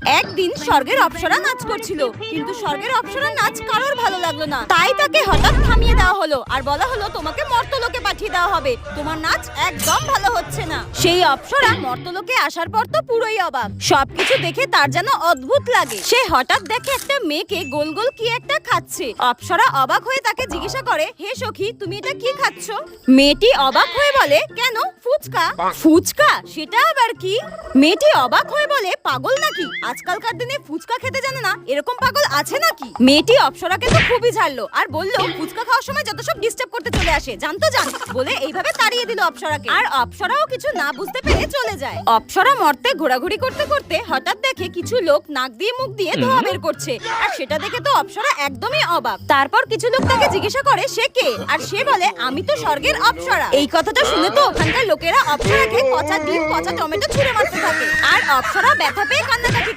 একদিন স্বর্গের অপ্সরা নাচ করছিল, কিন্তু স্বর্গের অপ্সরা নাচ কারোর ভালো লাগলো না। তাই তাকে হঠাৎ থামিয়ে দেওয়া হলো আর বলা হলো তোমাকে মর্তলোকে পাঠিয়ে দেওয়া হবে, তোমার নাচ একদম ভালো হচ্ছে না। সেই অপ্সরা মর্তলোকে আসার পর তো পুরোই অবাক, সবকিছু দেখে তার যেন অদ্ভুত লাগে। সে হঠাৎ দেখে একটা মেয়েকে গোল গোল কি একটা খাচ্ছে। অপ্সরা অবাক হয়ে তাকে জিজ্ঞাসা করে, হে সখী, তুমি এটা কি খাচ্ছ? মেয়েটি অবাক হয়ে বলে, কেন, ফুচকা। ফুচকা? সেটা আবার কি? মেয়েটি অবাক হয়ে বলে, পাগল নাকি, আজকালকার দিনে ফুচকা খেতে জানে না, এরকম পাগল আছে নাকি? মেয়েটি অপ্সরাকে তো খুবই ঝাড়লো আর বলল, ফুচকা খাওয়ার সময় যত সব ডিস্টার্ব করতে চলে আসে, জানতো জান, বলে এইভাবে তাড়িয়ে দিল অপ্সরাকে। আর অপ্সরাও কিছু না বুঝতে পেরে চলে যায়। অপ্সরা মর্তে ঘোরাঘুরি করতে করতে হঠাৎ দেখে কিছু লোক নাক দিয়ে মুখ দিয়ে ধোঁয়া বের করছে, আর সেটা দেখে তো অপ্সরা একদমই অবাক। তারপর কিছু লোক তাকে জিজ্ঞাসা করে সে কে, আর সে বলে, আমি তো স্বর্গের অপ্সরা। এই কথাটা শুনে তো ওখানকার লোকেরা অপ্সরাকে পচা ডিম, পচা টমেটো ছুঁড়ে মারতে থাকে, আর অপ্সরা ব্যথা পেয়ে কান্নাকাটি